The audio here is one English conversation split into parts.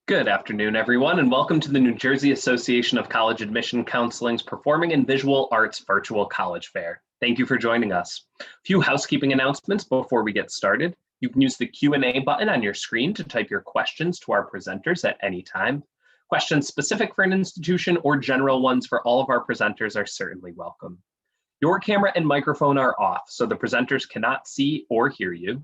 Good afternoon, everyone, and welcome to the New Jersey Association of College Admission Counseling's Performing and Visual Arts Virtual College Fair. Thank you for joining us. A few housekeeping announcements before we get started. You can use the Q&A button on your screen to type your questions to our presenters at any time. Questions specific for an institution or general ones for all of our presenters are certainly welcome. Your camera and microphone are off, so the presenters cannot see or hear you.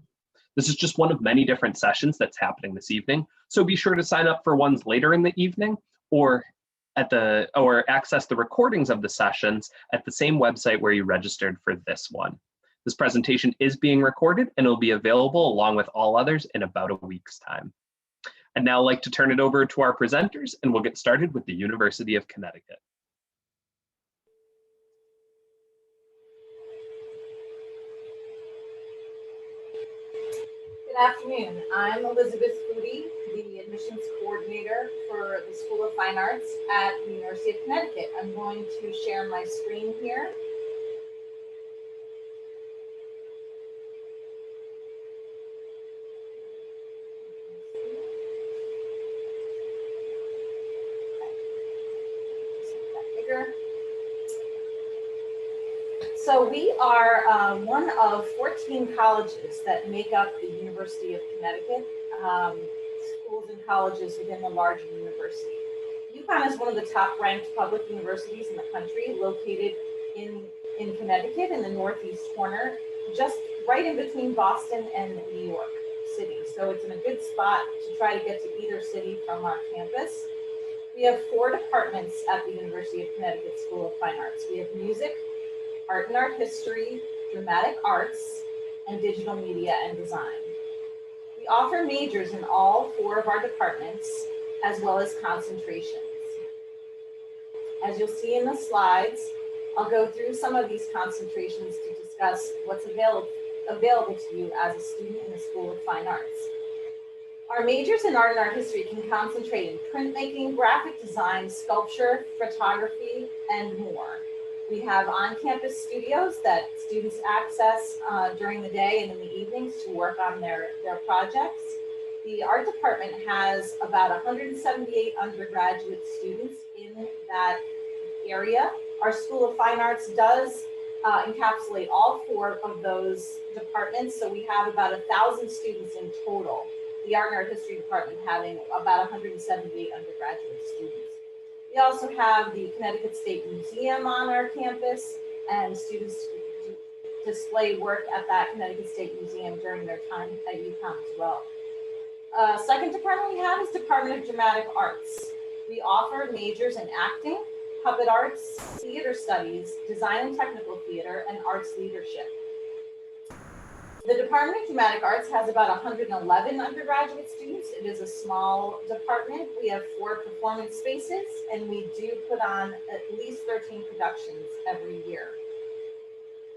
This is just one of many different sessions that's happening this evening, so be sure to sign up for ones later in the evening or access the recordings of the sessions at the same website where you registered for this one. This presentation is being recorded and will be available along with all others in about a week's time. I'd now like to turn it over to our presenters, and we'll get started with the University of Connecticut. Good afternoon. I'm Elizabeth Foodie, the admissions coordinator for the School of Fine Arts at the University of Connecticut. I'm going to share my screen here. So we are one of 14 colleges that make up the University of Connecticut, schools and colleges within the larger university. UConn is one of the top ranked public universities in the country, located in Connecticut in the northeast corner, just right in between Boston and New York City. So it's in a good spot to try to get to either city from our campus. We have 4 departments at the University of Connecticut School of Fine Arts. We have music, art and art history, dramatic arts, and digital media and design. We offer majors in all 4 of our departments, as well as concentrations. As you'll see in the slides, I'll go through some of these concentrations to discuss what's available to you as a student in the School of Fine Arts. Our majors in art and art history can concentrate in printmaking, graphic design, sculpture, photography, and more. We have on-campus studios that students access during the day and in the evenings to work on their projects. The art department has about 178 undergraduate students in that area. Our School of Fine Arts does encapsulate all 4 of those departments, so we have about 1,000 students in total. The art and art history department having about 178 undergraduate students. We also have the Connecticut State Museum on our campus, and students display work at that Connecticut State Museum during their time at UConn as well. Second department we have is Department of Dramatic Arts. We offer majors in acting, puppet arts, theater studies, design and technical theater, and arts leadership. The Department of Dramatic Arts has about 111 undergraduate students. It is a small department. We have 4 performance spaces, and we do put on at least 13 productions every year.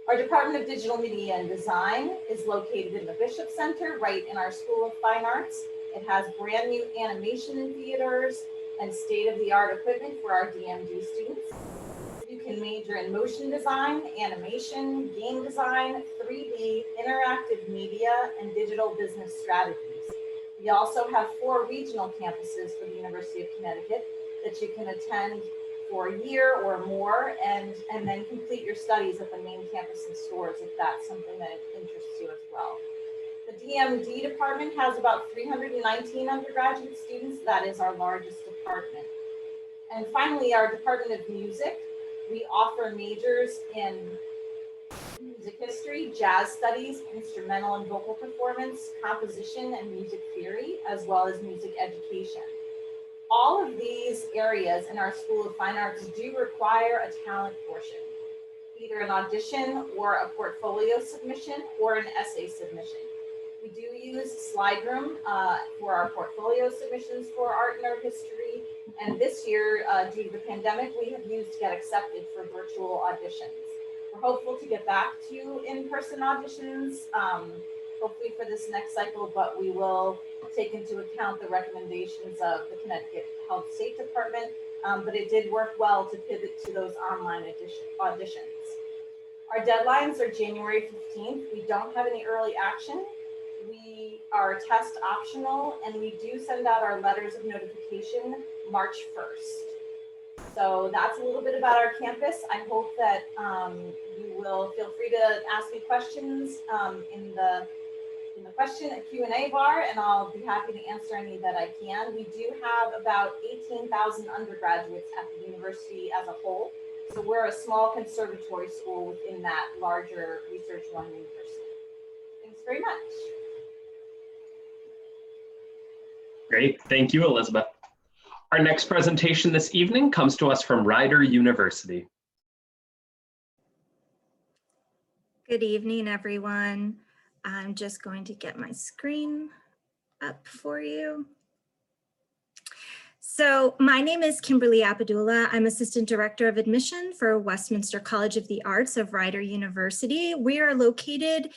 Our Department of Digital Media and Design is located in the Bishop Center, right in our School of Fine Arts. It has brand new animation in theaters and state-of-the-art equipment for our DMD students. You can major in motion design, animation, game design, 3D, interactive media, and digital business strategies. We also have 4 regional campuses for the University of Connecticut that you can attend for a year or more and then complete your studies at the main campus in Stores if that's something that interests you as well. The DMD department has about 319 undergraduate students. That is our largest department. And finally, our Department of Music. We offer majors in music history, jazz studies, instrumental and vocal performance, composition and music theory, as well as music education. All of these areas in our School of Fine Arts do require a talent portion, either an audition or a portfolio submission or an essay submission. We do use SlideRoom for our portfolio submissions for art and art history. And this year, due to the pandemic, we have used Get Accepted for virtual auditions. We're hopeful to get back to in-person auditions, hopefully for this next cycle, but we will take into account the recommendations of the Connecticut Health State Department, but it did work well to pivot to those online auditions. Our deadlines are January 15th. We don't have any early action. we are test optional, and we do send out our letters of notification March 1st. So that's a little bit about our campus. I hope that you will feel free to ask me questions in the question and Q&A bar, and I'll be happy to answer any that I can. We do have about 18,000 undergraduates at the university as a whole. So we're a small conservatory school within that larger Research One university. Thanks very much. Great, thank you, Elizabeth. Our next presentation this evening comes to us from Rider University. Good evening, everyone. I'm just going to get my screen up for you. So my name is Kimberly Abdullah. I'm Assistant Director of Admission for Westminster College of the Arts of Rider University. We are located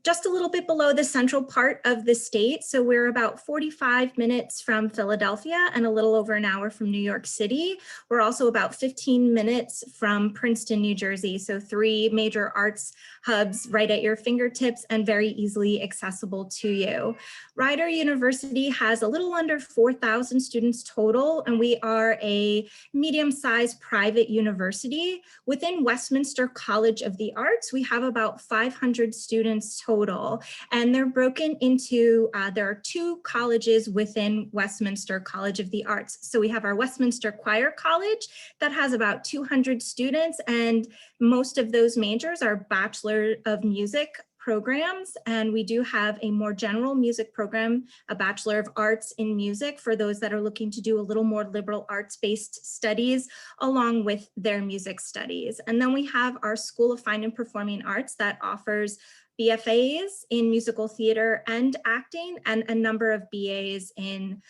just a little bit below the central part of the state. So we're about 45 minutes from Philadelphia and a little over an hour from New York City. We're also about 15 minutes from Princeton, New Jersey. So 3 major arts hubs right at your fingertips and very easily accessible to you. Rider University has a little under 4,000 students total, and we are a medium-sized private university. Within Westminster College of the Arts, we have about 500 students total, and they're broken into, there are 2 colleges within Westminster College of the Arts. So we have our Westminster Choir College that has about 200 students, and most of those majors are Bachelor of Music programs, and we do have a more general music program, a Bachelor of Arts in Music for those that are looking to do a little more liberal arts-based studies along with their music studies. And then we have our School of Fine and Performing Arts that offers BFAs in musical theater and acting, and a number of BAs in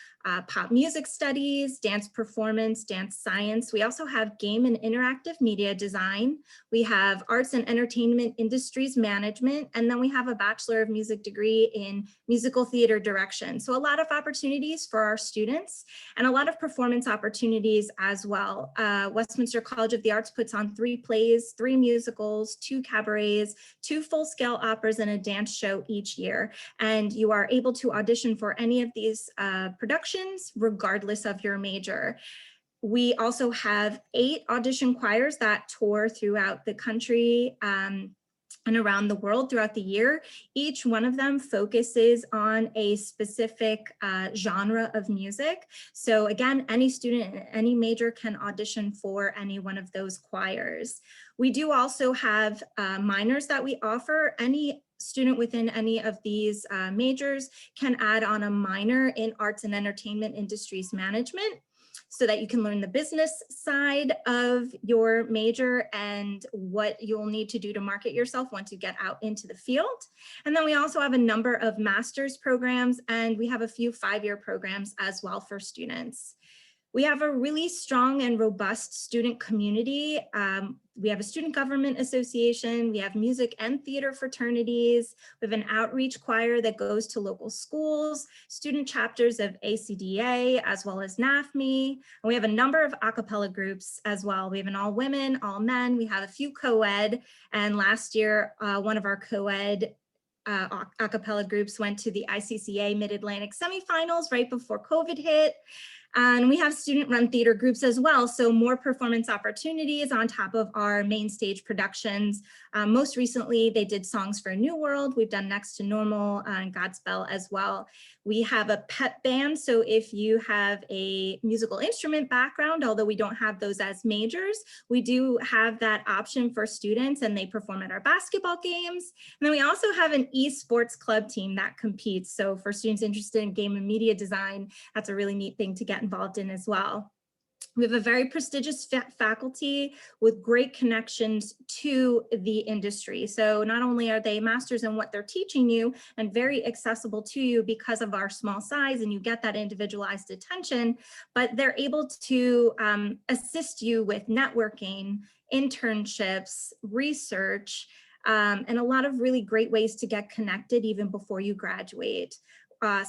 pop music studies, dance performance, dance science. We also have game and interactive media design. We have arts and entertainment industries management, and then we have a Bachelor of Music degree in musical theater direction. So a lot of opportunities for our students and a lot of performance opportunities as well. Westminster College of the Arts puts on 3 plays, 3 musicals, 2 cabarets, 2 full-scale operas, and a dance show each year. And you are able to audition for any of these productions regardless of your major. We also have 8 audition choirs that tour throughout the country and around the world throughout the year. Each one of them focuses on a specific genre of music. So again, any student in any major can audition for any one of those choirs. We do also have minors that we offer. Any student within any of these majors can add on a minor in arts and entertainment industries management, so that you can learn the business side of your major and what you'll need to do to market yourself once you get out into the field. And then we also have a number of master's programs, and we have a few 5-year programs as well for students. We have a really strong and robust student community. We have a student government association. We have music and theater fraternities. We have an outreach choir that goes to local schools, student chapters of ACDA, as well as NAFME. And we have a number of a cappella groups as well. We have an all women, all men. We have a few co-ed. And last year, one of our co-ed a cappella groups went to the ICCA Mid-Atlantic semifinals right before COVID hit. And we have student-run theater groups as well, so more performance opportunities on top of our main stage productions. Most recently, they did Songs for a New World. We've done Next to Normal and Godspell as well. We have a pep band, so if you have a musical instrument background, although we don't have those as majors, we do have that option for students, and they perform at our basketball games. And then we also have an esports club team that competes. So for students interested in game and media design, that's a really neat thing to get involved in as well. We have a very prestigious faculty with great connections to the industry. So not only are they masters in what they're teaching you and very accessible to you because of our small size and you get that individualized attention, but they're able to assist you with networking, internships, research, and a lot of really great ways to get connected even before you graduate.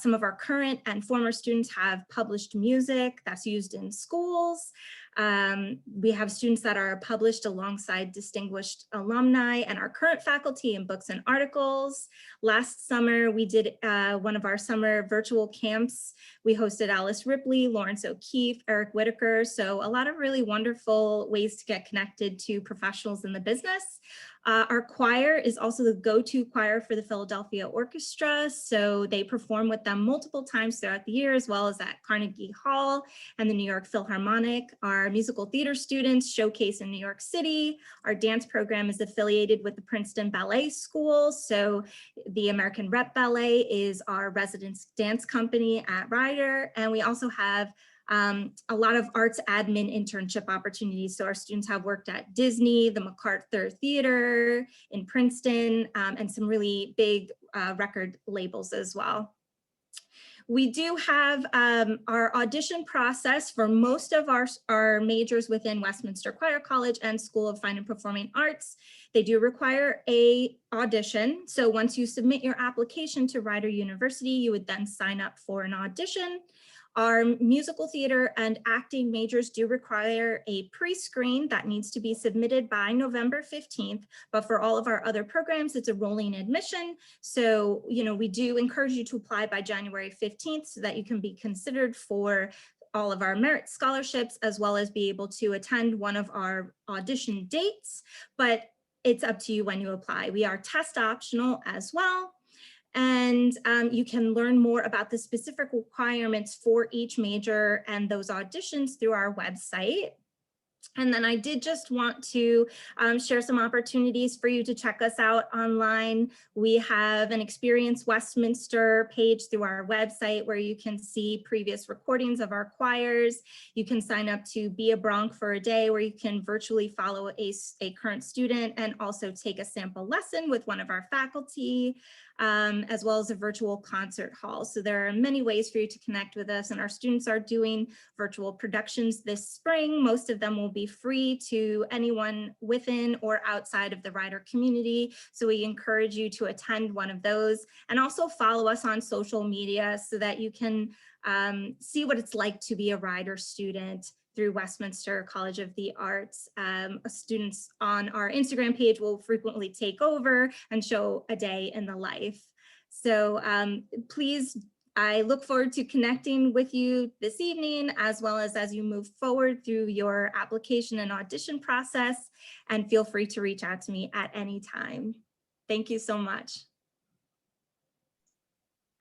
Some of our current and former students have published music that's used in schools. We have students that are published alongside distinguished alumni and our current faculty in books and articles. Last summer, we did one of our summer virtual camps. We hosted Alice Ripley, Lawrence O'Keefe, Eric Whitaker. So a lot of really wonderful ways to get connected to professionals in the business. Our choir is also the go-to choir for the Philadelphia Orchestra. So they perform with them multiple times throughout the year, as well as at Carnegie Hall and the New York Philharmonic. Our musical theater students showcase in New York City. Our dance program is affiliated with the Princeton Ballet School. So the American Rep Ballet is our residence dance company at Rider. And we also have a lot of arts admin internship opportunities. So our students have worked at Disney, the MacArthur Theater in Princeton, and some really big record labels as well. We do have our audition process for most of our majors within Westminster Choir College and School of Fine and Performing Arts. They do require a audition. So once you submit your application to Rider University, you would then sign up for an audition. Our musical theater and acting majors do require a pre-screen that needs to be submitted by November 15th, but for all of our other programs, it's a rolling admission. So, we do encourage you to apply by January 15th so that you can be considered for all of our merit scholarships, as well as be able to attend one of our audition dates, but it's up to you when you apply. We are test optional as well. And you can learn more about the specific requirements for each major and those auditions through our website. And then I did just want to share some opportunities for you to check us out online. We have an Experience Westminster page through our website where you can see previous recordings of our choirs. You can sign up to Be a Bronc for a Day, where you can virtually follow a current student and also take a sample lesson with one of our faculty, as well as a virtual concert hall. So there are many ways for you to connect with us, and our students are doing virtual productions this spring. Most of them will be free to anyone within or outside of the Rider community. So we encourage you to attend one of those, and also follow us on social media so that you can see what it's like to be a Rider student through Westminster College of the Arts. Students on our Instagram page will frequently take over and show a day in the life. So please, I look forward to connecting with you this evening, as well as you move forward through your application and audition process, and feel free to reach out to me at any time. Thank you so much.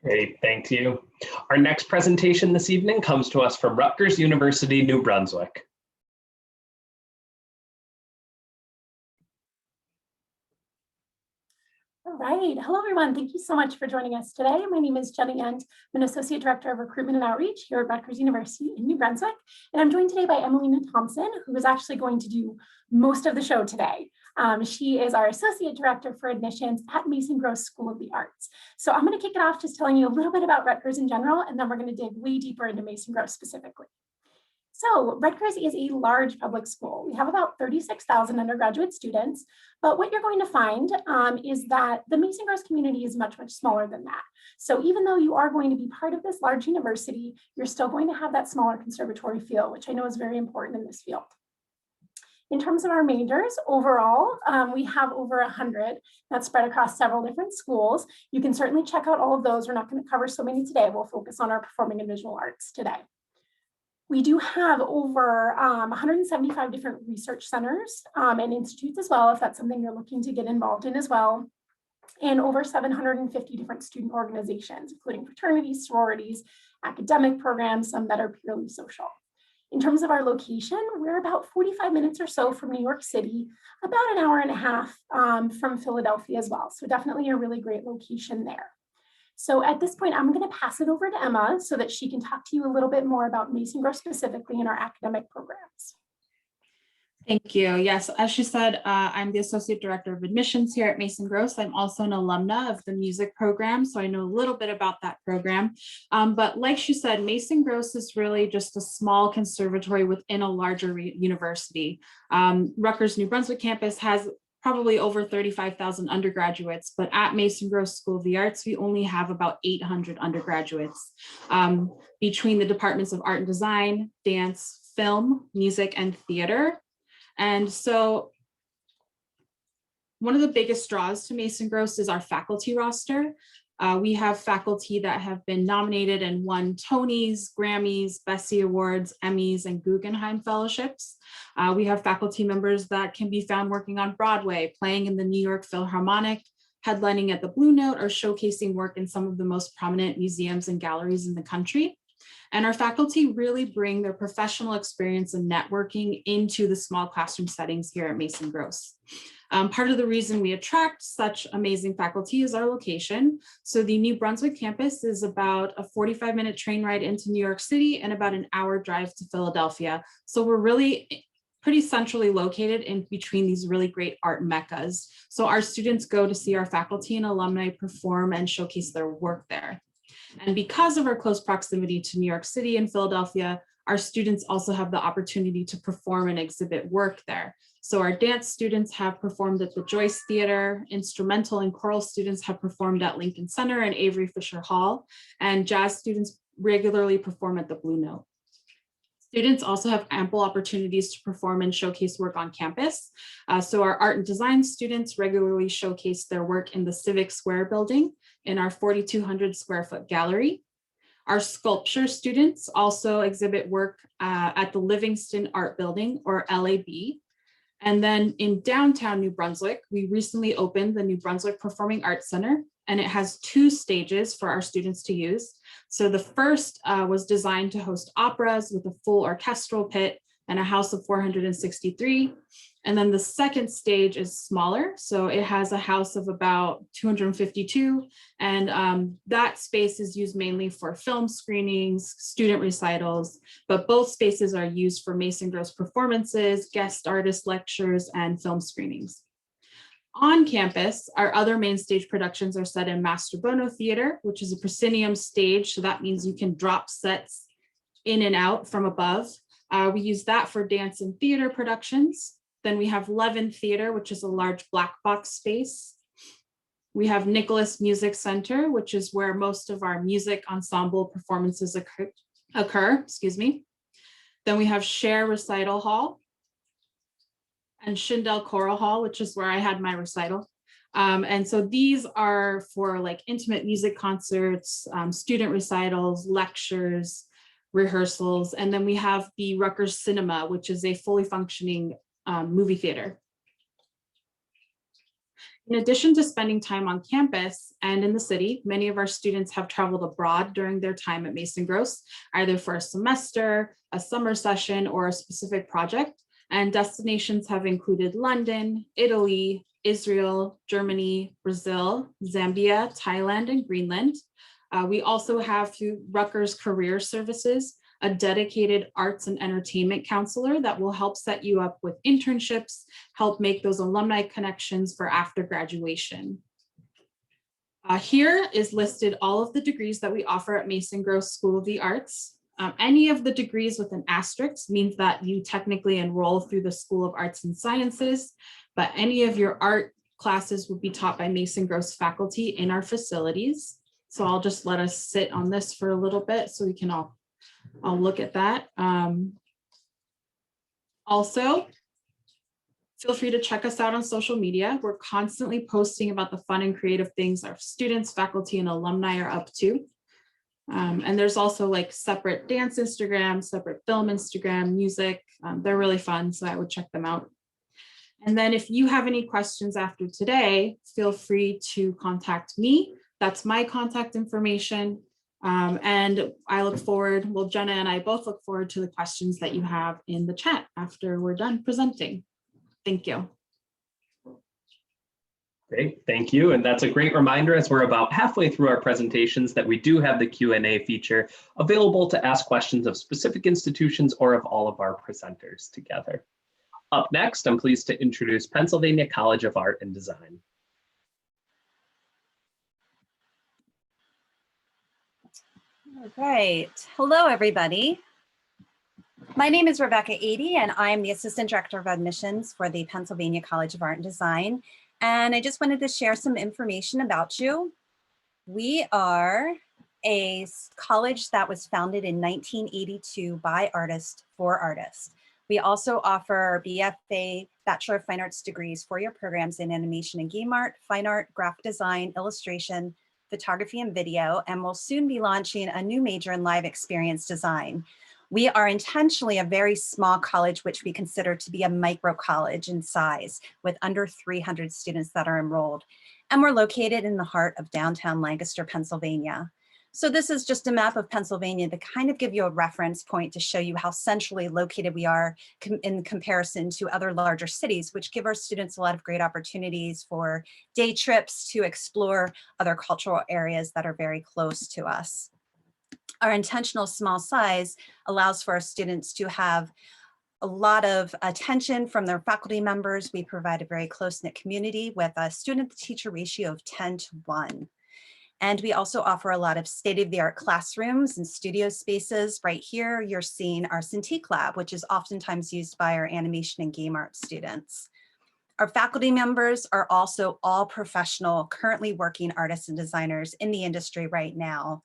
Great, thank you. Our next presentation this evening comes to us from Rutgers University, New Brunswick. All right, hello everyone. Thank you so much for joining us today. My name is Jenny Ent. I'm an Associate Director of Recruitment and Outreach here at Rutgers University in New Brunswick. And I'm joined today by Emelina Thompson, who is actually going to do most of the show today. She is our Associate Director for Admissions at Mason Gross School of the Arts. So I'm going to kick it off just telling you a little bit about Rutgers in general, and then we're going to dig way deeper into Mason Gross specifically. So Rutgers is a large public school. We have about 36,000 undergraduate students, but what you're going to find is that the Mason Gross community is much, much smaller than that. So even though you are going to be part of this large university, you're still going to have that smaller conservatory feel, which I know is very important in this field. In terms of our majors, overall, we have over 100 that's spread across several different schools. You can certainly check out all of those. We're not going to cover so many today. We'll focus on our performing and visual arts today. We do have over 175 different research centers and institutes as well, if that's something you're looking to get involved in as well, and over 750 different student organizations, including fraternities, sororities, academic programs, some that are purely social. In terms of our location, we're about 45 minutes or so from New York City, about an hour and a half from Philadelphia as well. So definitely a really great location there. So at this point, I'm going to pass it over to Emma so that she can talk to you a little bit more about Mason Gross specifically in our academic programs. Thank you. Yes, as she said, I'm the Associate Director of Admissions here at Mason Gross. I'm also an alumna of the music program, so I know a little bit about that program. But like she said, Mason Gross is really just a small conservatory within a larger university. Rutgers New Brunswick campus has probably over 35,000 undergraduates, but at Mason Gross School of the Arts, we only have about 800 undergraduates between the departments of art and design, dance, film, music, and theater. And so one of the biggest draws to Mason Gross is our faculty roster. We have faculty that have been nominated and won Tonys, Grammys, Bessie Awards, Emmys, and Guggenheim Fellowships. We have faculty members that can be found working on Broadway, playing in the New York Philharmonic, headlining at the Blue Note, or showcasing work in some of the most prominent museums and galleries in the country. And our faculty really bring their professional experience and networking into the small classroom settings here at Mason Gross. Part of the reason we attract such amazing faculty is our location. So the New Brunswick campus is about a 45-minute train ride into New York City and about an hour drive to Philadelphia. So we're really pretty centrally located in between these really great art meccas. So our students go to see our faculty and alumni perform and showcase their work there. And because of our close proximity to New York City and Philadelphia, our students also have the opportunity to perform and exhibit work there. So our dance students have performed at the Joyce Theater, instrumental and choral students have performed at Lincoln Center and Avery Fisher Hall, and jazz students regularly perform at the Blue Note. Students also have ample opportunities to perform and showcase work on campus. So our art and design students regularly showcase their work in the Civic Square building in our 4,200 square foot gallery. Our sculpture students also exhibit work at the Livingston Art Building, or LAB. And then in downtown New Brunswick, we recently opened the New Brunswick Performing Arts Center, and it has 2 stages for our students to use. So the first was designed to host operas with a full orchestral pit and a house of 463. And then the second stage is smaller. So it has a house of about 252. And that space is used mainly for film screenings, student recitals, but both spaces are used for Mason Gross performances, guest artist lectures, and film screenings. On campus, our other main stage productions are set in Master Bono Theater, which is a proscenium stage. So that means you can drop sets in and out from above. We use that for dance and theater productions. Then we have Levin Theater, which is a large black box space. We have Nicholas Music Center, which is where most of our music ensemble performances occur. Then we have Cher Recital Hall and Schindel Choral Hall, which is where I had my recital. And so these are for like intimate music concerts, student recitals, lectures, rehearsals. And then we have the Rutgers Cinema, which is a fully functioning movie theater. In addition to spending time on campus and in the city, many of our students have traveled abroad during their time at Mason Gross, either for a semester, a summer session, or a specific project. And destinations have included London, Italy, Israel, Germany, Brazil, Zambia, Thailand, and Greenland. We also have through Rutgers Career Services, a dedicated arts and entertainment counselor that will help set you up with internships, help make those alumni connections for after graduation. Here is listed all of the degrees that we offer at Mason Gross School of the Arts. Any of the degrees with an asterisk means that you technically enroll through the School of Arts and Sciences, but any of your art classes will be taught by Mason Gross faculty in our facilities. So I'll just let us sit on this for a little bit so we can I'll look at that. Also, feel free to check us out on social media. We're constantly posting about the fun and creative things our students, faculty, and alumni are up to. And there's also like separate dance Instagram, separate film Instagram, music. They're really fun, so I would check them out. And then if you have any questions after today, feel free to contact me. That's my contact information. And I look forward, well, Jenna and I both look forward to the questions that you have in the chat after we're done presenting. Thank you. Great, thank you. And that's a great reminder as we're about halfway through our presentations that we do have the Q&A feature available to ask questions of specific institutions or of all of our presenters together. Up next, I'm pleased to introduce Pennsylvania College of Art and Design. All right. Hello, everybody. My name is Rebecca Eady, and I am the Assistant Director of Admissions for the Pennsylvania College of Art and Design. And I just wanted to share some information about you. We are a college that was founded in 1982 by artists for artists. We also offer BFA, Bachelor of Fine Arts degrees, four-year programs in animation and game art, fine art, graphic design, illustration, photography, and video, and we'll soon be launching a new major in live experience design. We are intentionally a very small college, which we consider to be a micro college in size, with under 300 students that are enrolled. And we're located in the heart of downtown Lancaster, Pennsylvania. So this is just a map of Pennsylvania to kind of give you a reference point to show you how centrally located we are in comparison to other larger cities, which give our students a lot of great opportunities for day trips to explore other cultural areas that are very close to us. Our intentional small size allows for our students to have a lot of attention from their faculty members. We provide a very close-knit community with a student-to-teacher ratio of 10:1. And we also offer a lot of state-of-the-art classrooms and studio spaces. Right here, you're seeing our Cintiq Lab, which is oftentimes used by our animation and game art students. Our faculty members are also all professional, currently working artists and designers in the industry right now.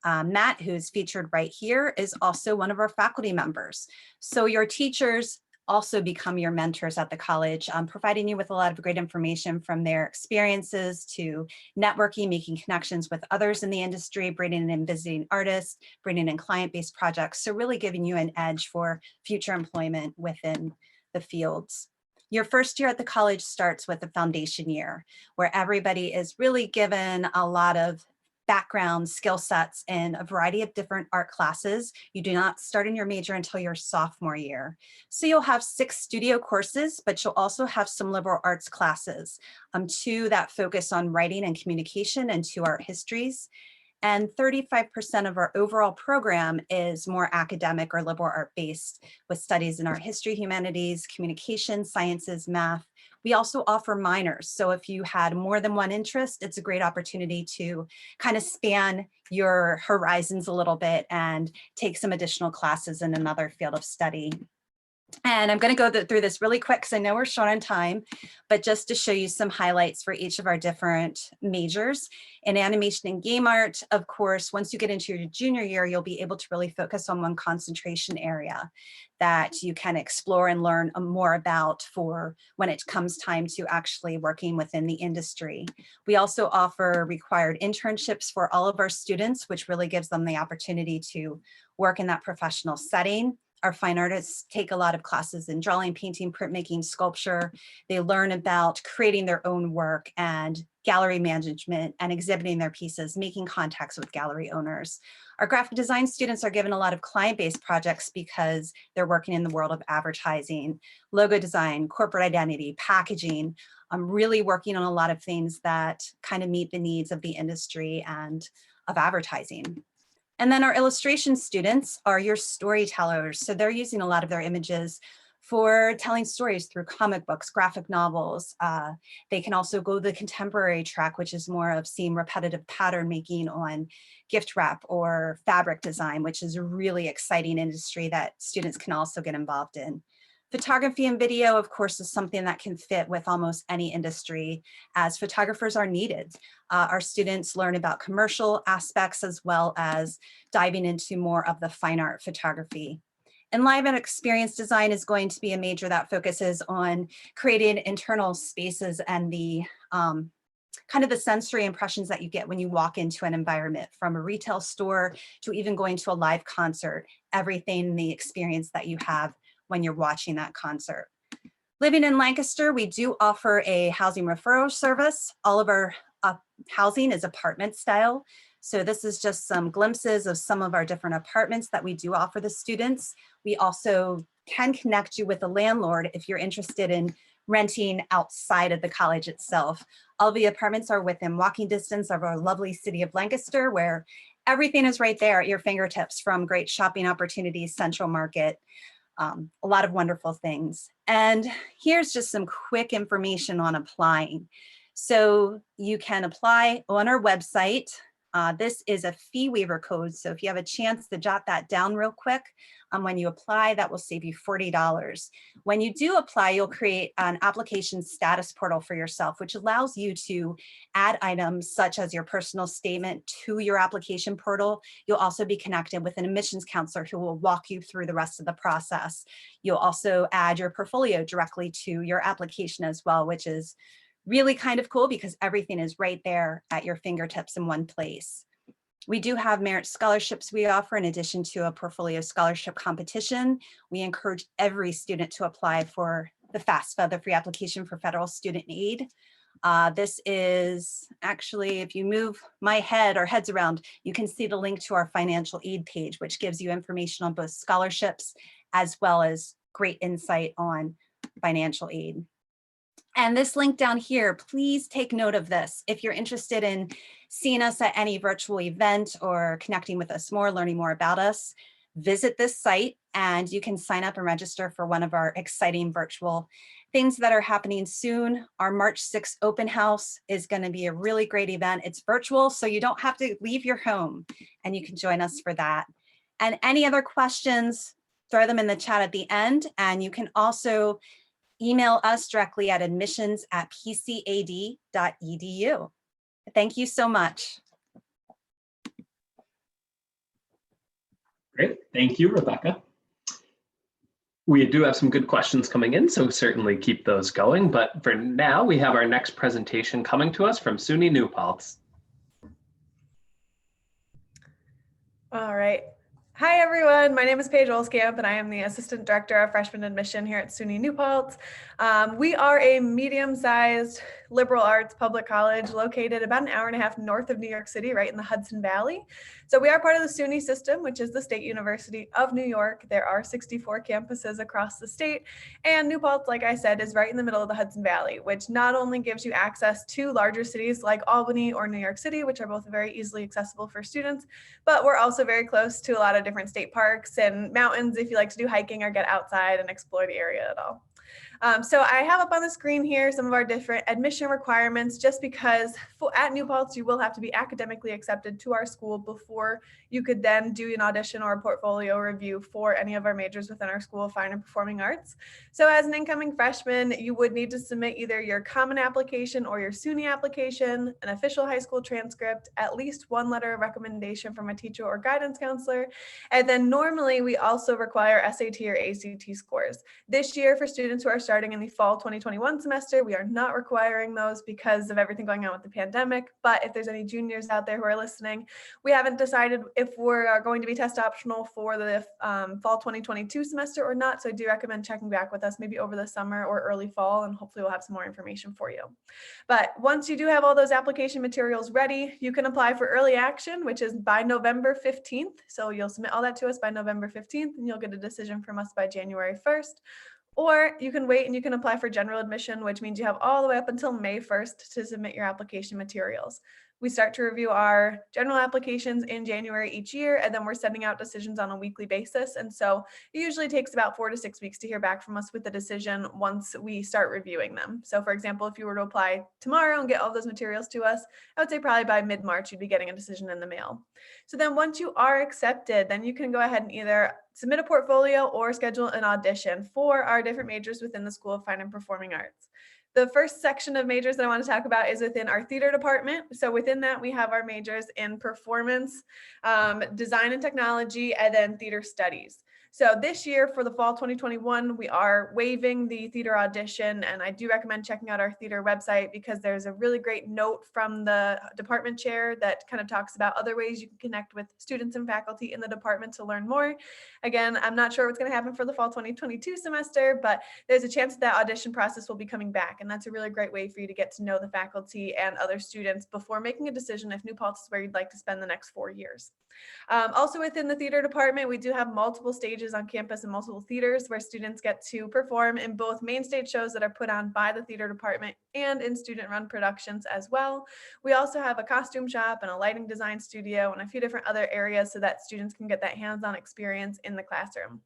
Matt, who's featured right here, is also one of our faculty members. So your teachers also become your mentors at the college, providing you with a lot of great information from their experiences to networking, making connections with others in the industry, bringing in visiting artists, bringing in client-based projects. So really giving you an edge for future employment within the fields. Your first year at the college starts with the foundation year, where everybody is really given a lot of background, skill sets in a variety of different art classes. You do not start in your major until your sophomore year. So you'll have 6 studio courses, but you'll also have some liberal arts classes, 2 that focus on writing and communication and 2 art histories. And 35% of our overall program is more academic or liberal art based, with studies in art history, humanities, communication, sciences, math. We also offer minors. So if you had more than one interest, it's a great opportunity to kind of span your horizons a little bit and take some additional classes in another field of study. And I'm going to go through this really quick because I know we're short on time, but just to show you some highlights for each of our different majors. In animation and game art, of course, once you get into your junior year, you'll be able to really focus on one concentration area that you can explore and learn more about for when it comes time to actually working within the industry. We also offer required internships for all of our students, which really gives them the opportunity to work in that professional setting. Our fine artists take a lot of classes in drawing, painting, printmaking, sculpture. They learn about creating their own work and gallery management and exhibiting their pieces, making contacts with gallery owners. Our graphic design students are given a lot of client-based projects because they're working in the world of advertising, logo design, corporate identity, packaging. I'm really working on a lot of things that kind of meet the needs of the industry and of advertising. And then our illustration students are your storytellers. So they're using a lot of their images for telling stories through comic books, graphic novels. They can also go the contemporary track, which is more of seeing repetitive pattern making on gift wrap or fabric design, which is a really exciting industry that students can also get involved in. Photography and video, of course, is something that can fit with almost any industry, as photographers are needed. Our students learn about commercial aspects as well as diving into more of the fine art photography. And live and experience design is going to be a major that focuses on creating internal spaces and the kind of the sensory impressions that you get when you walk into an environment, from a retail store to even going to a live concert, everything, the experience that you have when you're watching that concert. Living in Lancaster, we do offer a housing referral service. All of our housing is apartment style. So this is just some glimpses of some of our different apartments that we do offer the students. We also can connect you with a landlord if you're interested in renting outside of the college itself. All the apartments are within walking distance of our lovely city of Lancaster, where everything is right there at your fingertips, from great shopping opportunities, Central Market, a lot of wonderful things. And here's just some quick information on applying. So you can apply on our website. This is a fee waiver code, so if you have a chance to jot that down real quick, when you apply, that will save you $40. When you do apply, you'll create an application status portal for yourself, which allows you to add items such as your personal statement to your application portal. You'll also be connected with an admissions counselor who will walk you through the rest of the process. You'll also add your portfolio directly to your application as well, which is really kind of cool because everything is right there at your fingertips in one place. We do have merit scholarships we offer in addition to a portfolio scholarship competition. We encourage every student to apply for the FAFSA, the free application for federal student aid. This is actually, if you move my head or heads around, you can see the link to our financial aid page, which gives you information on both scholarships as well as great insight on financial aid. And this link down here, please take note of this. If you're interested in seeing us at any virtual event or connecting with us more, learning more about us, visit this site and you can sign up and register for one of our exciting virtual things that are happening soon. Our March 6th open house is going to be a really great event. It's virtual, so you don't have to leave your home and you can join us for that. And any other questions, throw them in the chat at the end. And you can also email us directly at admissions@pcad.edu. Thank you so much. Great, thank you, Rebecca. We do have some good questions coming in, so certainly keep those going. But for now, we have our next presentation coming to us from SUNY New Paltz. All right. Hi, everyone. My name is Paige Olskamp, and I am the Assistant Director of Freshman Admission here at SUNY New Paltz. We are a medium-sized liberal arts public college located about an hour and a half north of New York City, right in the Hudson Valley. So we are part of the SUNY system, which is the State University of New York. There are 64 campuses across the state, and New Paltz, like I said, is right in the middle of the Hudson Valley, which not only gives you access to larger cities like Albany or New York City, which are both very easily accessible for students, but we're also very close to a lot of different state parks and mountains if you like to do hiking or get outside and explore the area at all. So I have up on the screen here some of our different admission requirements, just because at New Paltz, you will have to be academically accepted to our school before you could then do an audition or a portfolio review for any of our majors within our School of Fine and Performing Arts. So as an incoming freshman, you would need to submit either your common application or your SUNY application, an official high school transcript, at least one letter of recommendation from a teacher or guidance counselor. And then normally we also require SAT or ACT scores. This year for students who are starting in the fall 2021 semester, we are not requiring those because of everything going on with the pandemic. But if there's any juniors out there who are listening, we haven't decided if we're going to be test optional for the fall 2022 semester or not. So I do recommend checking back with us maybe over the summer or early fall, and hopefully we'll have some more information for you. But once you do have all those application materials ready, you can apply for early action, which is by November 15th. So you'll submit all that to us by November 15th, and you'll get a decision from us by January 1st. Or you can wait and you can apply for general admission, which means you have all the way up until May 1st to submit your application materials. We start to review our general applications in January each year, and then we're sending out decisions on a weekly basis. And so it usually takes about 4 to 6 weeks to hear back from us with the decision once we start reviewing them. So for example, if you were to apply tomorrow and get all those materials to us, I would say probably by mid-March, you'd be getting a decision in the mail. So then once you are accepted, then you can go ahead and either submit a portfolio or schedule an audition for our different majors within the School of Fine and Performing Arts. The first section of majors that I want to talk about is within our theater department. So within that, we have our majors in performance, design and technology, and then theater studies. So this year for the fall 2021, we are waiving the theater audition, and I do recommend checking out our theater website because there's a really great note from the department chair that kind of talks about other ways you can connect with students and faculty in the department to learn more. Again, I'm not sure what's going to happen for the fall 2022 semester, but there's a chance that audition process will be coming back, and that's a really great way for you to get to know the faculty and other students before making a decision if New Paltz is where you'd like to spend the next 4 years. Also within the theater department, we do have multiple stages on campus and multiple theaters where students get to perform in both main stage shows that are put on by the theater department and in student-run productions as well. We also have a costume shop and a lighting design studio and a few different other areas so that students can get that hands-on experience in the classroom.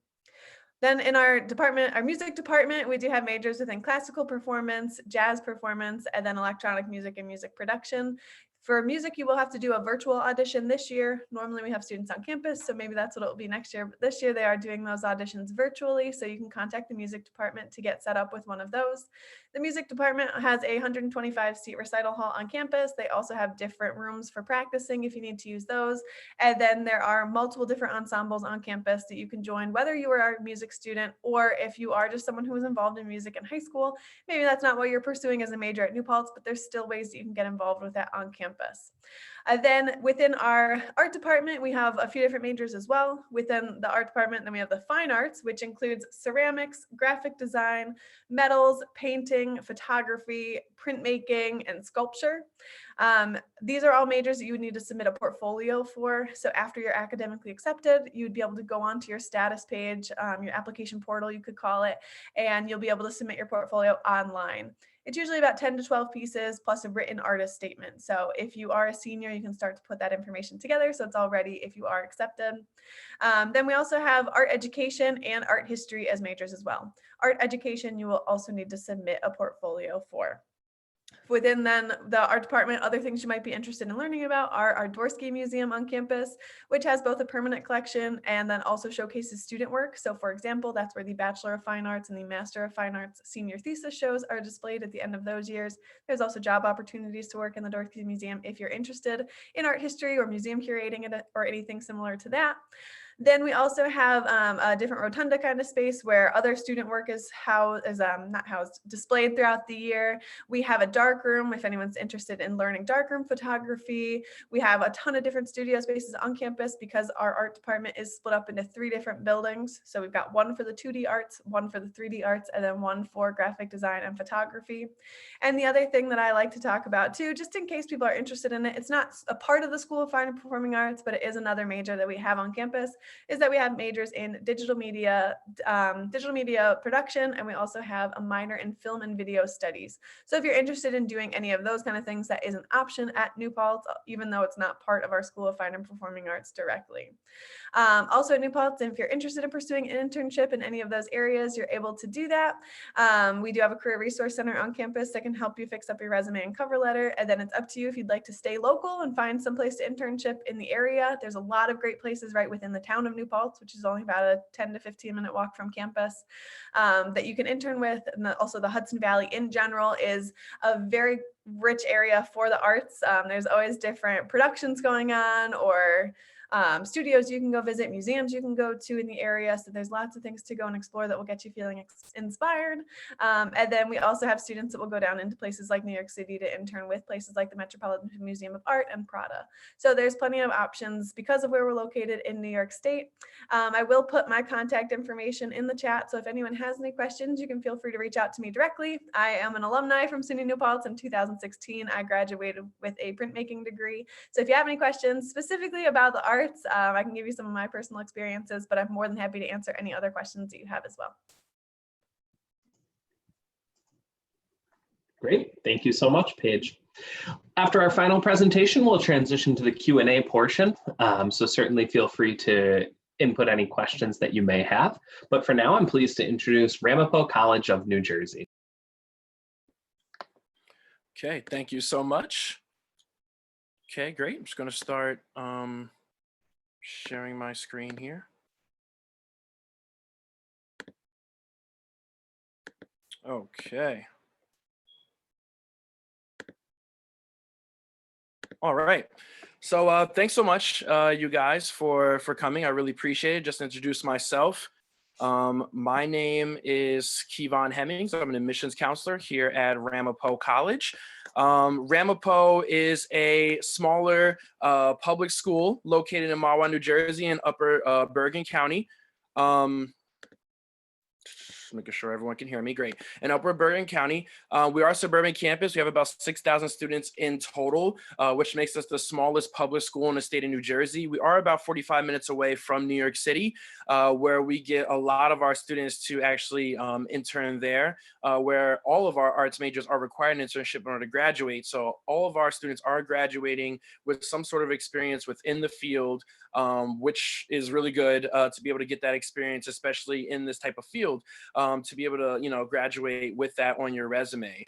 Then in our department, our music department, we do have majors within classical performance, jazz performance, and then electronic music and music production. For music, you will have to do a virtual audition this year. Normally we have students on campus, so maybe that's what it will be next year. But this year they are doing those auditions virtually, so you can contact the music department to get set up with one of those. The music department has a 125-seat recital hall on campus. They also have different rooms for practicing if you need to use those. And then there are multiple different ensembles on campus that you can join, whether you are a music student or if you are just someone who was involved in music in high school. Maybe that's not what you're pursuing as a major at New Paltz, but there's still ways that you can get involved with that on campus. Then within our art department, we have a few different majors as well. Within the art department, then we have the fine arts, which includes ceramics, graphic design, metals, painting, photography, printmaking, and sculpture. These are all majors that you would need to submit a portfolio for. So after you're academically accepted, you'd be able to go onto your status page, your application portal, you could call it, and you'll be able to submit your portfolio online. It's usually about 10 to 12 pieces plus a written artist statement. So if you are a senior, you can start to put that information together so it's all ready if you are accepted. Then we also have art education and art history as majors as well. Art education, you will also need to submit a portfolio for. Within then the art department, other things you might be interested in learning about are our Dworsky Museum on campus, which has both a permanent collection and then also showcases student work. So for example, that's where the Bachelor of Fine Arts and the Master of Fine Arts senior thesis shows are displayed at the end of those years. There's also job opportunities to work in the Dworsky Museum if you're interested in art history or museum curating or anything similar to that. Then we also have a different rotunda kind of space where other student work is displayed throughout the year. We have a dark room if anyone's interested in learning darkroom photography. We have a ton of different studio spaces on campus because our art department is split up into 3 different buildings. So we've got one for the 2D arts, one for the 3D arts, and then one for graphic design and photography. And the other thing that I like to talk about too, just in case people are interested in it, it's not a part of the School of Fine and Performing Arts, but it is another major that we have on campus, is that we have majors in digital media production, and we also have a minor in film and video studies. So if you're interested in doing any of those kind of things, that is an option at New Paltz, even though it's not part of our School of Fine and Performing Arts directly. Also at New Paltz, if you're interested in pursuing an internship in any of those areas, you're able to do that. We do have a career resource center on campus that can help you fix up your resume and cover letter, and then it's up to you if you'd like to stay local and find some place to internship in the area. There's a lot of great places right within the town of New Paltz, which is only about a 10 to 15 minute walk from campus, that you can intern with. And also the Hudson Valley in general is a very rich area for the arts. There's always different productions going on, or studios you can go visit, museums you can go to in the area. So there's lots of things to go and explore that will get you feeling inspired. And then we also have students that will go down into places like New York City to intern with places like the Metropolitan Museum of Art and Prada. So there's plenty of options because of where we're located in New York State. I will put my contact information in the chat. So if anyone has any questions, you can feel free to reach out to me directly. I am an alumni from SUNY New Paltz in 2016. I graduated with a printmaking degree. So if you have any questions specifically about the arts, I can give you some of my personal experiences, but I'm more than happy to answer any other questions that you have as well. Great, thank you so much, Paige. After our final presentation, we'll transition to the Q&A portion. So certainly feel free to input any questions that you may have. But for now, I'm pleased to introduce Ramapo College of New Jersey. Okay, thank you so much. Okay, great. I'm just going to start sharing my screen here. Okay. All right. So thanks so much, you guys, for coming. I really appreciate it. Just to introduce myself. My name is Kevon Hemmings. I'm an admissions counselor here at Ramapo College. Ramapo is a smaller public school located in Mahwah, New Jersey in Upper Bergen County. Just making sure everyone can hear me. Great. In Upper Bergen County, we are a suburban campus. We have about 6,000 students in total, which makes us the smallest public school in the state of New Jersey. We are about 45 minutes away from New York City, where we get a lot of our students to actually intern there, where all of our arts majors are required an internship in order to graduate. So all of our students are graduating with some sort of experience within the field, which is really good to be able to get that experience, especially in this type of field, to be able to, graduate with that on your resume.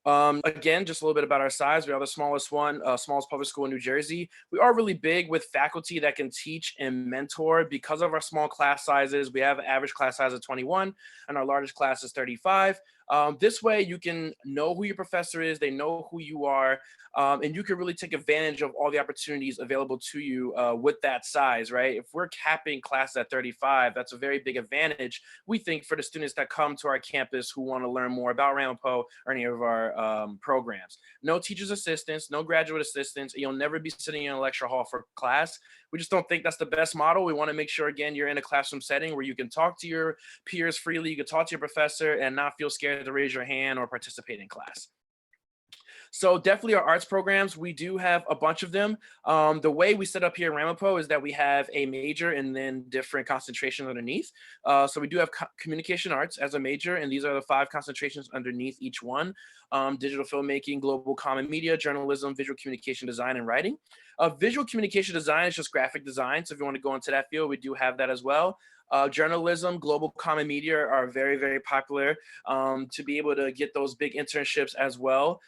Again, just a little bit about our size. We are the smallest one, smallest public school in New Jersey. We are really big with faculty that can teach and mentor. Because of our small class sizes, we have an average class size of 21 and our largest class is 35. This way you can know who your professor is, they know who you are, and you can really take advantage of all the opportunities available to you with that size, right? If we're capping classes at 35, that's a very big advantage, we think, for the students that come to our campus who want to learn more about Ramapo or any of our programs. No teacher's assistants, no graduate assistants, and you'll never be sitting in a lecture hall for class. We just don't think that's the best model. We want to make sure, again, you're in a classroom setting where you can talk to your peers freely, you can talk to your professor and not feel scared to raise your hand or participate in class. So definitely our arts programs, we do have a bunch of them. The way we set up here in Ramapo is that we have a major and then different concentrations underneath. So we do have communication arts as a major, and these are the 5 concentrations underneath each one. Digital filmmaking, global common media, journalism, visual communication design, and writing. Visual communication design is just graphic design. So if you want to go into that field, we do have that as well. Journalism, global common media are very, very popular to be able to get those big internships as well.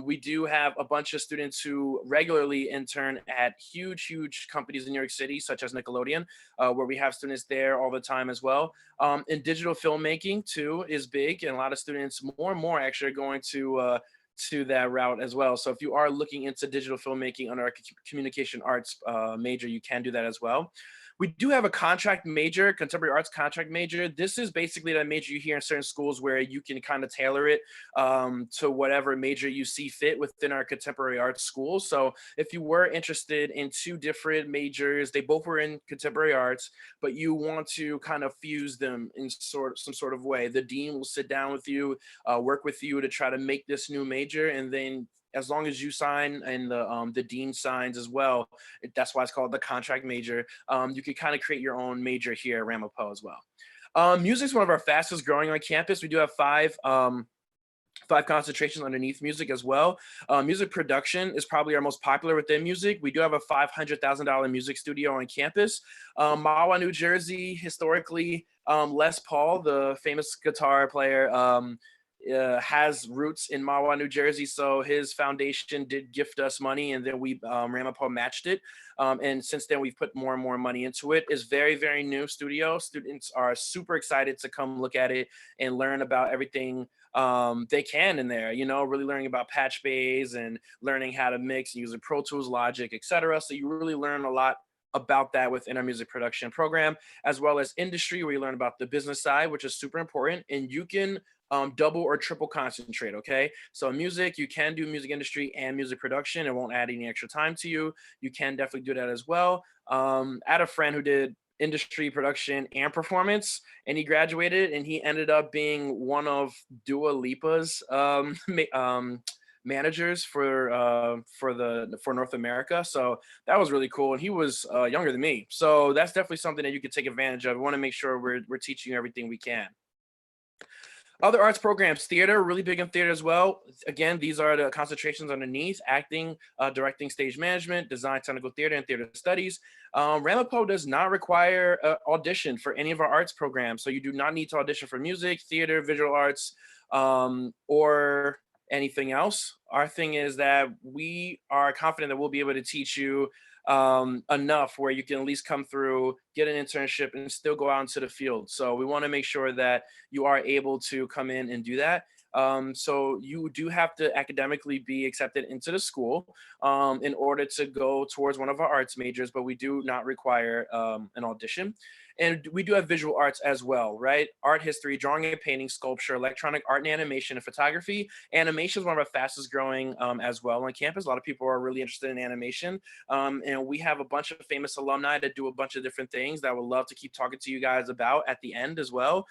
We do have a bunch of students who regularly intern at huge companies in New York City, such as Nickelodeon, where we have students there all the time as well. And digital filmmaking too is big, and a lot of students, more and more actually, are going to that route as well. So if you are looking into digital filmmaking under our communication arts major, you can do that as well. We do have a contract major, contemporary arts contract major. This is basically that major you hear in certain schools where you can kind of tailor it to whatever major you see fit within our contemporary arts school. So if you were interested in 2 different majors, they both were in contemporary arts, but you want to kind of fuse them in some sort of way, the dean will sit down with you, work with you to try to make this new major, and then as long as you sign and the dean signs as well, that's why it's called the contract major, you can kind of create your own major here at Ramapo as well. Music is one of our fastest growing on campus. We do have 5 concentrations underneath music as well. Music production is probably our most popular within music. We do have a $500,000 music studio on campus. Mahwah, New Jersey, historically, Les Paul, the famous guitar player, has roots in Mahwah, New Jersey, so his foundation did gift us money, and then we Ramapo matched it, and since then we've put more and more money into it. It's very new studio. Students are super excited to come look at it and learn about everything they can in there, you know, really learning about patch bays and learning how to mix using Pro Tools, Logic, etc. So you really learn a lot about that within our music production program, as well as industry, where you learn about the business side, which is super important, and you can double or triple concentrate, okay? So music, you can do music industry and music production. It won't add any extra time to you. You can definitely do that as well. I had a friend who did industry, production, and performance, and he graduated, and he ended up being one of Dua Lipa's managers for North America. So that was really cool, and he was younger than me. So that's definitely something that you could take advantage of. We want to make sure we're teaching you everything we can. Other arts programs, theater, really big in theater as well. Again, these are the concentrations underneath: acting, directing, stage management, design, technical theater, and theater studies. Ramapo does not require audition for any of our arts programs. So you do not need to audition for music, theater, visual arts, or anything else. Our thing is that we are confident that we'll be able to teach you enough where you can at least come through, get an internship, and still go out into the field. So we want to make sure that you are able to come in and do that. So you do have to academically be accepted into the school in order to go towards one of our arts majors, but we do not require an audition. And we do have visual arts as well, right? Art history, drawing and painting, sculpture, electronic art and animation, and photography. Animation is one of our fastest growing as well on campus. A lot of people are really interested in animation. And we have a bunch of famous alumni that do a bunch of different things that I would love to keep talking to you guys about at the end as well.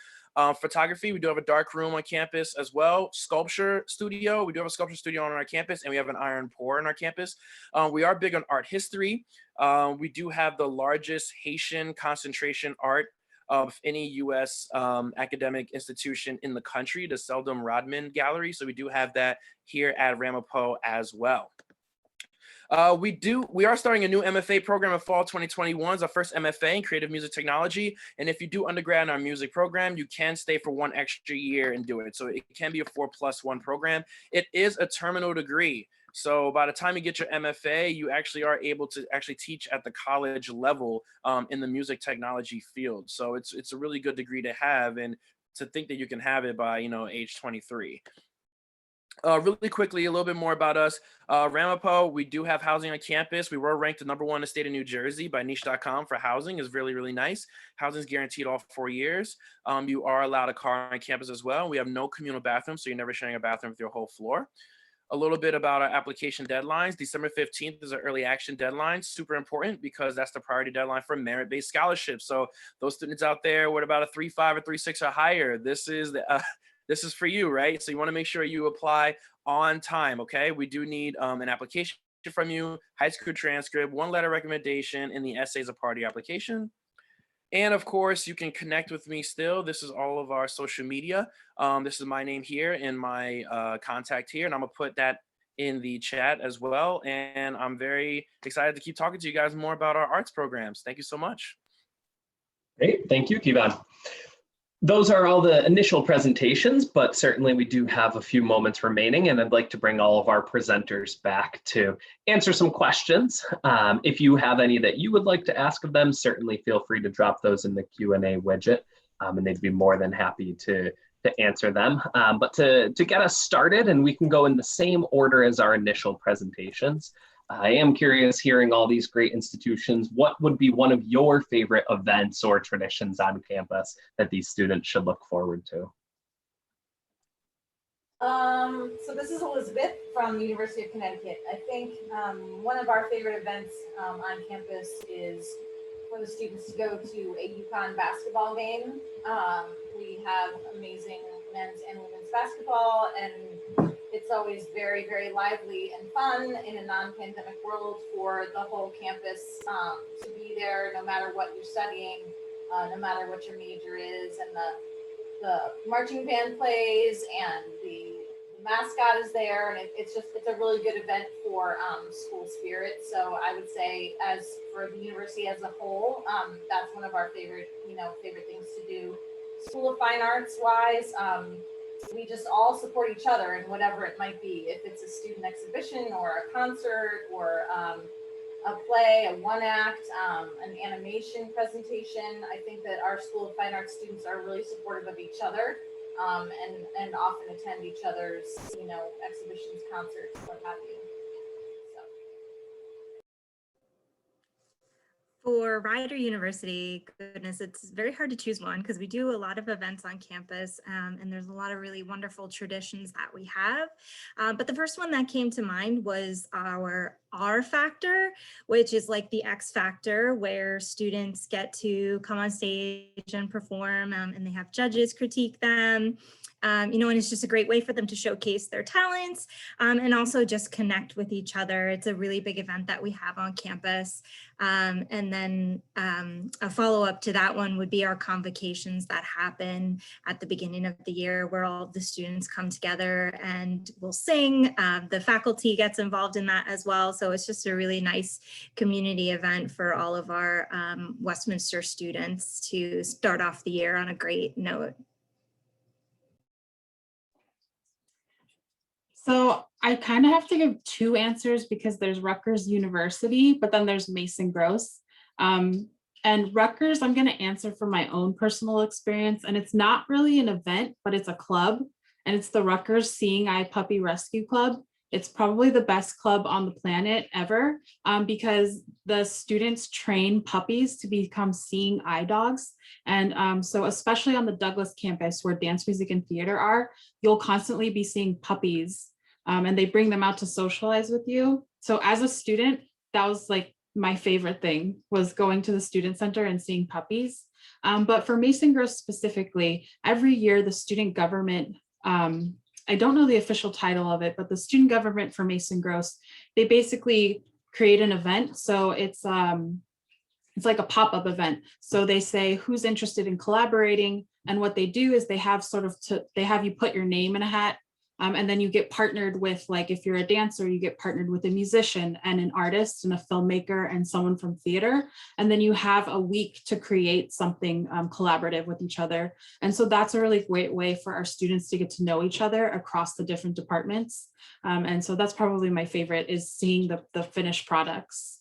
Photography, we do have a dark room on campus as well. Sculpture studio, we do have a sculpture studio on our campus, and we have an iron pour on our campus. We are big on art history. We do have the largest Haitian concentration art of any U.S. Academic institution in the country, the Seldom Rodman Gallery. So we do have that here at Ramapo as well. We are starting a new MFA program in fall 2021. It's our first MFA in creative music technology. And if you do undergrad in our music program, you can stay for 1 extra year and do it. So it can be a 4+1 program. It is a terminal degree. So by the time you get your MFA, you actually are able to actually teach at the college level in the music technology field. So it's a really good degree to have, and to think that you can have it by, age 23. Really quickly, a little bit more about us. Ramapo, we do have housing on campus. We were ranked the #1 in the state of New Jersey by niche.com for housing. Is really, really nice. Housing is guaranteed all 4 years. You are allowed a car on campus as well. We have no communal bathrooms, so you're never sharing a bathroom with your whole floor. A little bit about our application deadlines. December 15th is an early action deadline. Super important because that's the priority deadline for merit-based scholarships. So those students out there with about a 3.5 or 3.6 or higher, this is for you, right? So you want to make sure you apply on time, okay? We do need an application from you, high school transcript, 1 letter recommendation, and the essay is a part of the application. And of course, you can connect with me still. This is all of our social media. This is my name here and my contact here, and I'm gonna put that in the chat as well. And I'm very excited to keep talking to you guys more about our arts programs. Thank you so much. Great, thank you, Kivan. Those are all the initial presentations, but certainly we do have a few moments remaining, and I'd like to bring all of our presenters back to answer some questions. If you have any that you would like to ask of them, certainly feel free to drop those in the Q&A widget, and they'd be more than happy to answer them. But to get us started, and we can go in the same order as our initial presentations, I am curious, hearing all these great institutions, what would be one of your favorite events or traditions on campus that these students should look forward to? So this is Elizabeth from the University of Connecticut. I think one of our favorite events on campus is for the students to go to a UConn basketball game. We have amazing men's and women's basketball, and it's always very, very lively and fun in a non-pandemic world for the whole campus to be there, no matter what you're studying, no matter what your major is, and the marching band plays and the mascot is there, and it's a really good event for school spirit. So I would say, as for the university as a whole, that's one of our favorite things to do. School of Fine Arts wise, we just all support each other in whatever it might be. If it's a student exhibition or a concert or a play, a one act, an animation presentation, I think that our School of Fine Arts students are really supportive of each other, and often attend each other's, exhibitions, concerts, what have you. For Rider University, goodness, it's very hard to choose one because we do a lot of events on campus, and there's a lot of really wonderful traditions that we have. But the first one that came to mind was our R Factor, which is like the X Factor, where students get to come on stage and perform, and they have judges critique them. And it's just a great way for them to showcase their talents, and also just connect with each other. It's a really big event that we have on campus. And then a follow-up to that one would be our convocations that happen at the beginning of the year, where all the students come together and will sing. The faculty gets involved in that as well. So it's just a really nice community event for all of our Westminster students to start off the year on a great note. So I kind of have to give 2 answers because there's Rutgers University, but then there's Mason Gross. And Rutgers, I'm going to answer from my own personal experience. And it's not really an event, but it's a club. And it's the Rutgers Seeing Eye Puppy Rescue Club. It's probably the best club on the planet ever, because the students train puppies to become seeing eye dogs. And so especially on the Douglas campus where dance, music, and theater are, you'll constantly be seeing puppies, and they bring them out to socialize with you. So as a student, that was like my favorite thing, was going to the student center and seeing puppies. But for Mason Gross specifically, every year the student government, I don't know the official title of it, but the student government for Mason Gross, they basically create an event. So it's like a pop-up event. So they say who's interested in collaborating, and what they do is they have you put your name in a hat, And then you get partnered with, like, if you're a dancer, you get partnered with a musician and an artist and a filmmaker and someone from theater. And then you have a week to create something collaborative with each other. And so that's a really great way for our students to get to know each other across the different departments. And so that's probably my favorite, is seeing the finished products.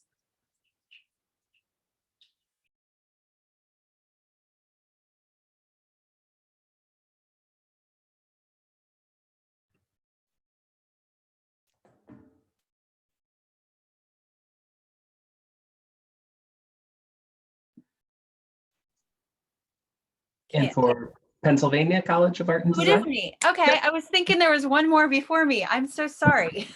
And for Pennsylvania College of Art and Who Design. did me? Okay, I was thinking there was one more before me. I'm so sorry.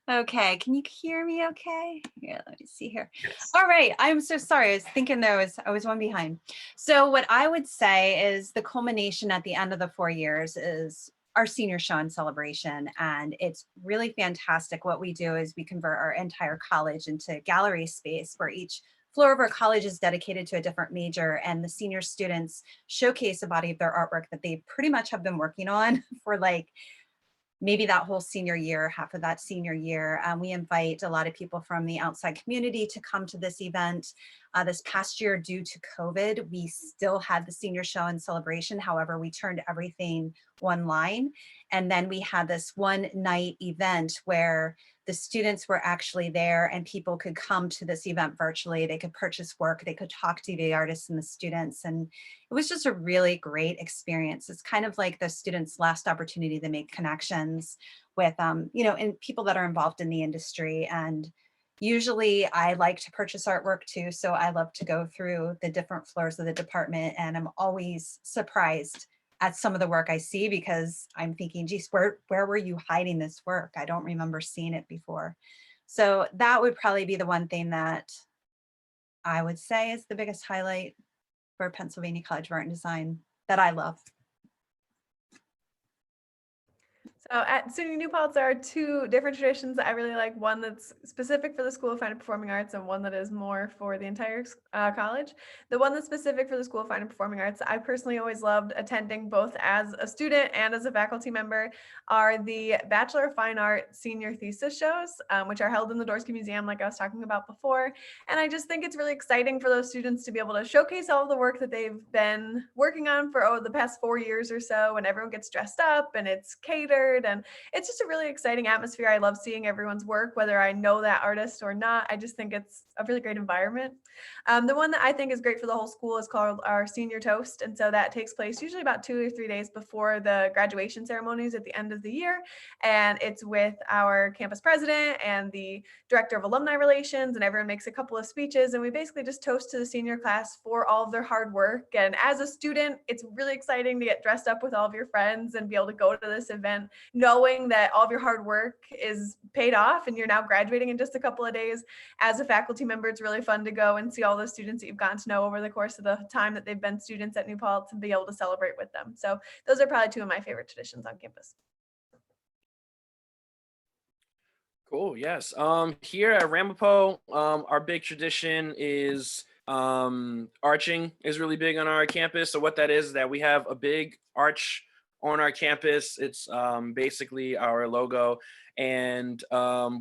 Okay, can you hear me okay? Yeah, let me see here. Yes. All right, I'm so sorry. I was thinking I was one behind. So what I would say is the culmination at the end of the 4 years is our senior show and celebration. And it's really fantastic. What we do is we convert our entire college into gallery space, where each floor of our college is dedicated to a different major, and the senior students showcase a body of their artwork that they pretty much have been working on for like maybe that whole senior year, half of that senior year. We invite a lot of people from the outside community to come to this event. This past year, due to COVID, we still had the senior show and celebration. However, we turned everything online. And then we had this one night event where the students were actually there and people could come to this event virtually. They could purchase work, they could talk to the artists and the students. And it was just a really great experience. It's kind of like the students' last opportunity to make connections with, and people that are involved in the industry. And usually I like to purchase artwork too. So I love to go through the different floors of the department, and I'm always surprised at some of the work I see, because I'm thinking, geez, where were you hiding this work? I don't remember seeing it before. So that would probably be the one thing that I would say is the biggest highlight for Pennsylvania College of Art and Design that I love. So at SUNY New Paltz, there are two different traditions that I really like. One that's specific for the School of Fine and Performing Arts, and one that is more for the entire college. The one that's specific for the School of Fine and Performing Arts, I personally always loved attending both as a student and as a faculty member, are the Bachelor of Fine Art senior thesis shows, which are held in the Dorsey Museum, like I was talking about before. And I just think it's really exciting for those students to be able to showcase all of the work that they've been working on for the past 4 years or so, and everyone gets dressed up and it's catered. And it's just a really exciting atmosphere. I love seeing everyone's work, whether I know that artist or not. I just think it's a really great environment. The one that I think is great for the whole school is called our Senior Toast. And so that takes place usually about 2 or 3 days before the graduation ceremonies at the end of the year. And it's with our campus president and the director of alumni relations, and everyone makes a couple of speeches. And we basically just toast to the senior class for all of their hard work. And as a student, it's really exciting to get dressed up with all of your friends and be able to go to this event, knowing that all of your hard work is paid off and you're now graduating in just a couple of days. As a faculty member, it's really fun to go and see all those students that you've gotten to know over the course of the time that they've been students at New Paltz, and be able to celebrate with them. So those are probably two of my favorite traditions on campus. Cool. Yes. Here at Ramapo, our big tradition is arching is really big on our campus. So what that is that we have a big arch on our campus. It's basically our logo. And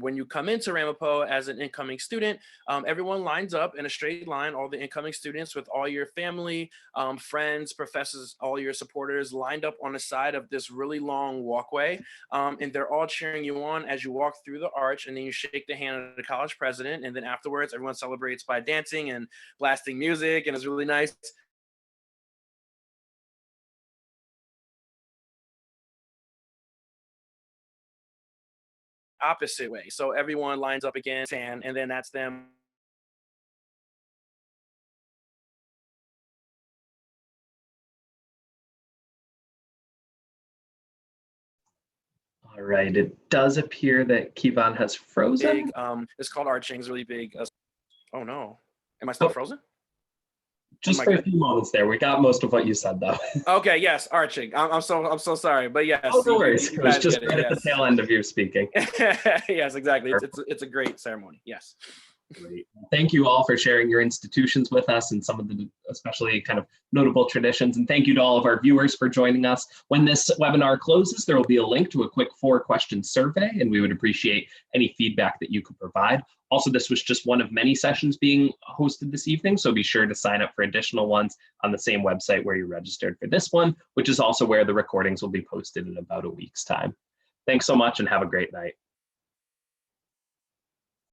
when you come into Ramapo as an incoming student, everyone lines up in a straight line, all the incoming students with all your family, friends, professors, all your supporters lined up on the side of this really long walkway. And they're all cheering you on as you walk through the arch, and then you shake the hand of the college president. And then afterwards, everyone celebrates by dancing and blasting music, and it's really nice. Opposite way. So everyone lines up again, and then that's them. All right, it does appear that Kevon has frozen. Big, it's called arching, it's really big. Oh no, am I still frozen? Just for a few moments there. We got most of what you said though. Okay, yes, arching. I'm so sorry, but yes. Oh, no worries. It was just it, right at the tail end of your speaking. Yes, exactly. It's a great ceremony. Yes. Great. Thank you all for sharing your institutions with us and some of the especially kind of notable traditions. And thank you to all of our viewers for joining us. When this webinar closes, there will be a link to a quick 4-question survey, and we would appreciate any feedback that you could provide. Also, this was just one of many sessions being hosted this evening, so be sure to sign up for additional ones on the same website where you registered for this one, which is also where the recordings will be posted in about a week's time. Thanks so much and have a great night.